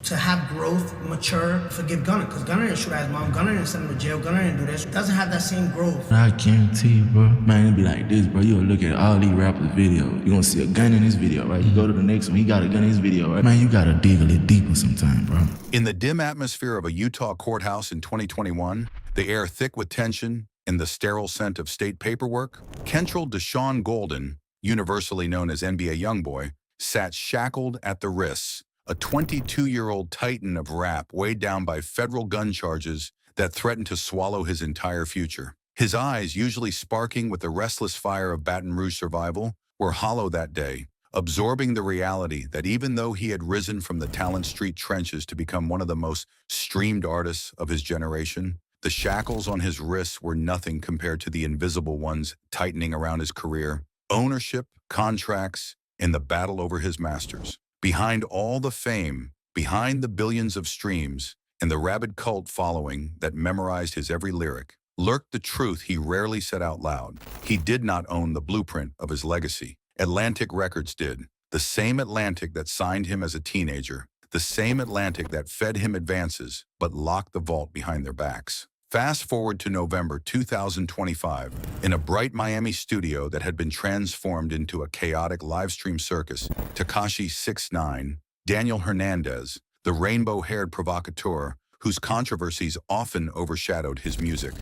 to have growth, mature, forgive Gunna, because Gunna didn't shoot at his mom, Gunna didn't send him to jail, Gunna didn't do this. Doesn't have that same growth. I guarantee you, bro, man, it'd be like this, bro. You'll look at all these rappers' videos. You're gonna see a gun in his video, right? You go to the next one, he got a gun in his video, right? Man, you gotta dig a little deeper sometime, bro. In the dim atmosphere of a Utah courthouse in 2021, the air thick with tension and the sterile scent of state paperwork, Kentrell Deshaun Golden, universally known as NBA Youngboy, sat shackled at the wrists, a 22-year-old titan of rap weighed down by federal gun charges that threatened to swallow his entire future. His eyes, usually sparking with the restless fire of Baton Rouge survival, were hollow that day, absorbing the reality that even though he had risen from the Talent Street trenches to become one of the most streamed artists of his generation, the shackles on his wrists were nothing compared to the invisible ones tightening around his career, ownership, contracts, and the battle over his masters. Behind all the fame, behind the billions of streams, and the rabid cult following that memorized his every lyric, lurked the truth he rarely said out loud. He did not own the blueprint of his legacy. Atlantic Records did. The same Atlantic that signed him as a teenager. The same Atlantic that fed him advances, but locked the vault behind their backs. Fast forward to November 2025, in a bright Miami studio that had been transformed into a chaotic livestream circus, Tekashi 6ix9ine, Daniel Hernandez, the rainbow-haired provocateur whose controversies often overshadowed his music,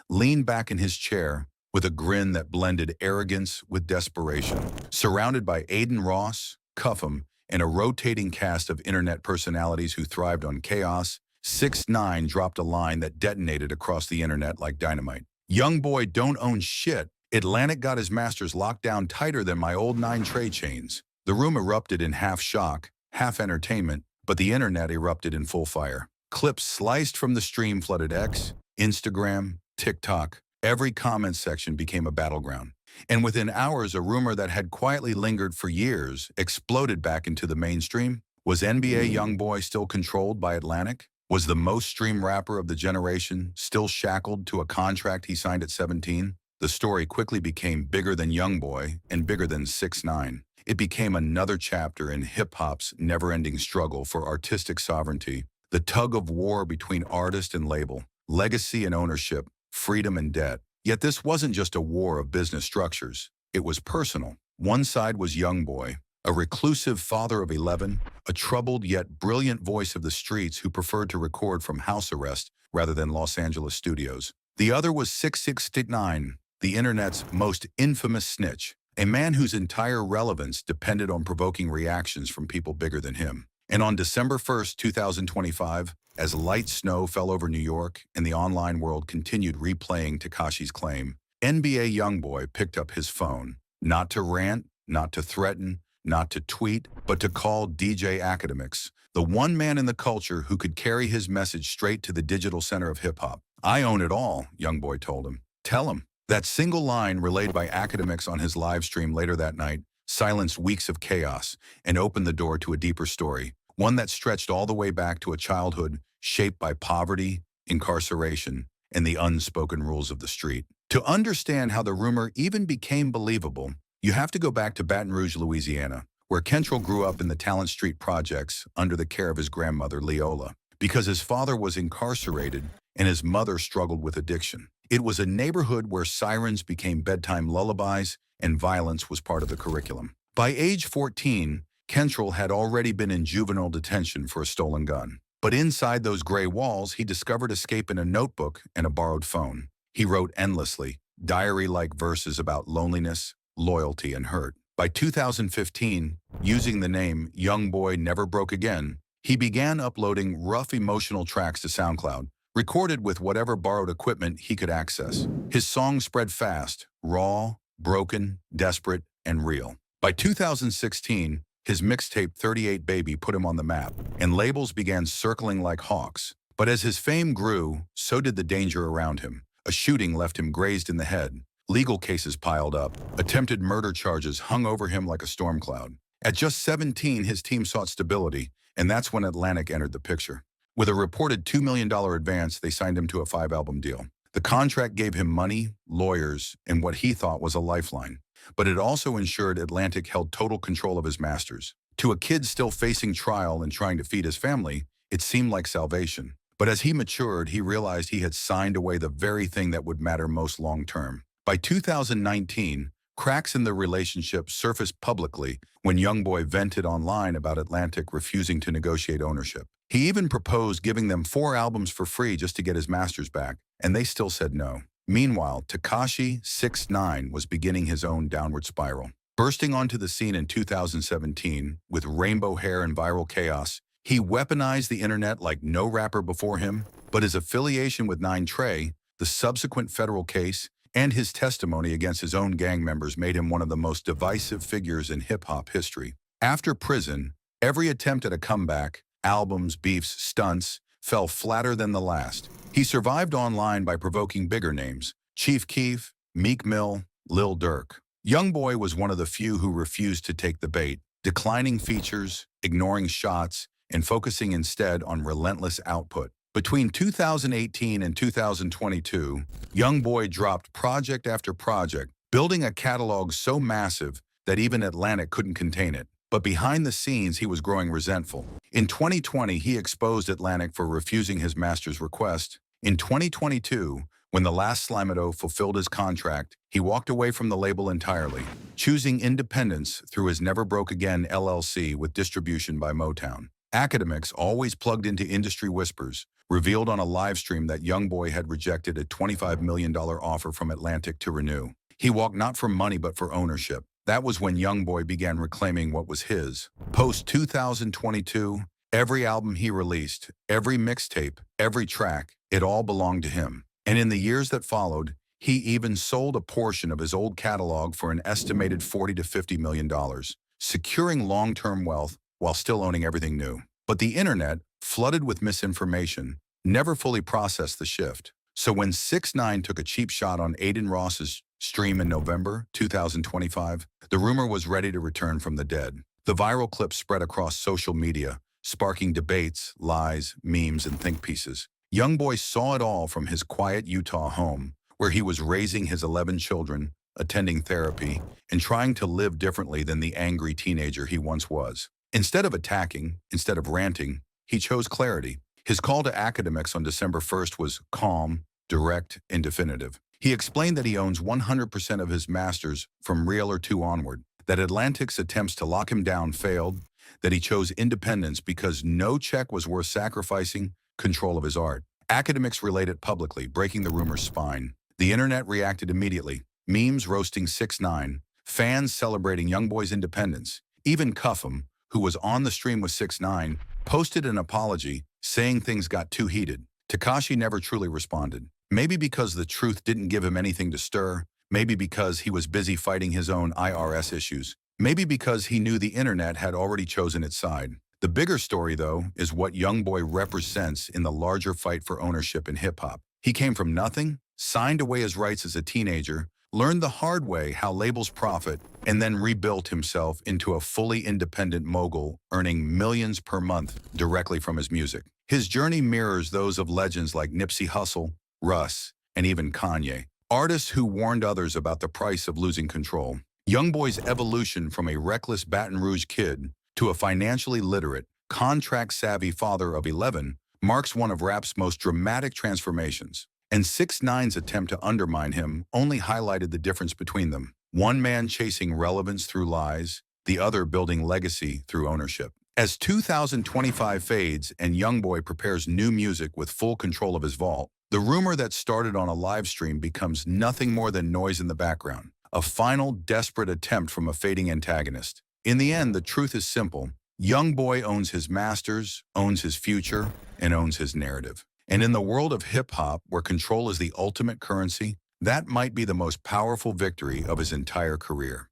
leaned back in his chair with a grin that blended arrogance with desperation. Surrounded by Aiden Ross, Cuffham, and a rotating cast of internet personalities who thrived on chaos, 6ix9ine dropped a line that detonated across the internet like dynamite. Youngboy don't own shit. Atlantic got his masters locked down tighter than my old 9 tray chains. The room erupted in half shock, half entertainment, but the internet erupted in full fire. Clips sliced from the stream flooded X, Instagram, TikTok. Every comment section became a battleground. And within hours, a rumor that had quietly lingered for years exploded back into the mainstream. Was NBA Youngboy still controlled by Atlantic? Was the most streamed rapper of the generation still shackled to a contract he signed at 17? The story quickly became bigger than Youngboy and bigger than 6ix9ine. It became another chapter in hip-hop's never-ending struggle for artistic sovereignty, the tug of war between artist and label, legacy and ownership, freedom and debt. Yet this wasn't just a war of business structures. It was personal. One side was Youngboy, a reclusive father of 11, a troubled yet brilliant voice of the streets who preferred to record from house arrest rather than Los Angeles studios. The other was 6ix9ine, the internet's most infamous snitch, a man whose entire relevance depended on provoking reactions from people bigger than him. And on December 1st, 2025, as light snow fell over New York and the online world continued replaying Tekashi's claim, NBA Youngboy picked up his phone, not to rant, not to threaten, not to tweet, but to call DJ Academics, the one man in the culture who could carry his message straight to the digital center of hip-hop. I own it all, Youngboy told him. Tell him. That single line relayed by Academics on his live stream later that night silenced weeks of chaos and opened the door to a deeper story, one that stretched all the way back to a childhood shaped by poverty, incarceration, and the unspoken rules of the street. To understand how the rumor even became believable, you have to go back to Baton Rouge, Louisiana, where Kentrell grew up in the Talent Street projects under the care of his grandmother, Leola, because his father was incarcerated and his mother struggled with addiction. It was a neighborhood where sirens became bedtime lullabies and violence was part of the curriculum. By age 14, Kentrell had already been in juvenile detention for a stolen gun. But inside those gray walls, he discovered escape in a notebook and a borrowed phone. He wrote endlessly, diary-like verses about loneliness, loyalty, and hurt. By 2015, using the name Youngboy Never Broke Again, he began uploading rough emotional tracks to SoundCloud, recorded with whatever borrowed equipment he could access. His songs spread fast, raw, broken, desperate, and real. By 2016, his mixtape 38 Baby put him on the map, and labels began circling like hawks. But as his fame grew, so did the danger around him. A shooting left him grazed in the head. Legal cases piled up. Attempted murder charges hung over him like a storm cloud. At just 17, his team sought stability, and that's when Atlantic entered the picture. With a reported $2 million advance, they signed him to a 5-album deal. The contract gave him money, lawyers, and what he thought was a lifeline. But it also ensured Atlantic held total control of his masters. To a kid still facing trial and trying to feed his family, It seemed like salvation. But as he matured, he realized he had signed away the very thing that would matter most long-term. By 2019, cracks in the relationship surfaced publicly when Youngboy vented online about Atlantic refusing to negotiate ownership. He even proposed giving them 4 albums for free just to get his masters back, and they still said no. Meanwhile, Tekashi 6ix9ine was beginning his own downward spiral. Bursting onto the scene in 2017 with rainbow hair and viral chaos, he weaponized the internet like no rapper before him, but his affiliation with 9 Trey, the subsequent federal case, and his testimony against his own gang members made him one of the most divisive figures in hip-hop history. After prison, every attempt at a comeback, albums, beefs, stunts, fell flatter than the last. He survived online by provoking bigger names: Chief Keef, Meek Mill, Lil Durk. Youngboy was one of the few who refused to take the bait, declining features, ignoring shots, and focusing instead on relentless output. Between 2018 and 2022, Youngboy dropped project after project, building a catalog so massive that even Atlantic couldn't contain it. But behind the scenes, he was growing resentful. In 2020, he exposed Atlantic for refusing his master's request. In 2022, when the last Slimato fulfilled his contract, he walked away from the label entirely, choosing independence through his Never Broke Again LLC with distribution by Motown. Academics, always plugged into industry whispers, revealed on a live stream that Youngboy had rejected a $25 million offer from Atlantic to renew. He walked not for money but for ownership. That was when Youngboy began reclaiming what was his. Post-2022, every album he released, every mixtape, every track, it all belonged to him. And in the years that followed, he even sold a portion of his old catalog for an estimated $40 to $50 million, securing long-term wealth while still owning everything new. But the internet, flooded with misinformation, never fully processed the shift. So when 6ix9ine took a cheap shot on Adin Ross's stream in November 2025, the rumor was ready to return from the dead. The viral clip spread across social media, sparking debates, lies, memes, and think pieces. Youngboy saw it all from his quiet Utah home, where he was raising his 11 children, attending therapy, and trying to live differently than the angry teenager he once was. Instead of attacking, instead of ranting, he chose clarity. His call to academics on December 1st was calm, direct, and definitive. He explained that he owns 100% of his masters from Real or 2 onward, that Atlantic's attempts to lock him down failed, that he chose independence because no check was worth sacrificing control of his art. Academics relayed it publicly, breaking the rumor's spine. The internet reacted immediately. Memes roasting 6ix9ine, fans celebrating Youngboy's independence. Even Cuffham, who was on the stream with 6ix9ine, posted an apology, saying things got too heated. Tekashi never truly responded. Maybe because the truth didn't give him anything to stir, maybe because he was busy fighting his own IRS issues, maybe because he knew the internet had already chosen its side. The bigger story, though, is what Youngboy represents in the larger fight for ownership in hip-hop. He came from nothing, signed away his rights as a teenager, learned the hard way how labels profit, and then rebuilt himself into a fully independent mogul, earning millions per month directly from his music. His journey mirrors those of legends like Nipsey Hussle, Russ, and even Kanye, artists who warned others about the price of losing control. Youngboy's evolution from a reckless Baton Rouge kid to a financially literate, contract-savvy father of 11 marks one of rap's most dramatic transformations. And 6ix9ine's attempt to undermine him only highlighted the difference between them. One man chasing relevance through lies, the other building legacy through ownership. As 2025 fades and Youngboy prepares new music with full control of his vault, the rumor that started on a live stream becomes nothing more than noise in the background, a final desperate attempt from a fading antagonist. In the end, the truth is simple. Youngboy owns his masters, owns his future, and owns his narrative. And in the world of hip-hop, where control is the ultimate currency, that might be the most powerful victory of his entire career.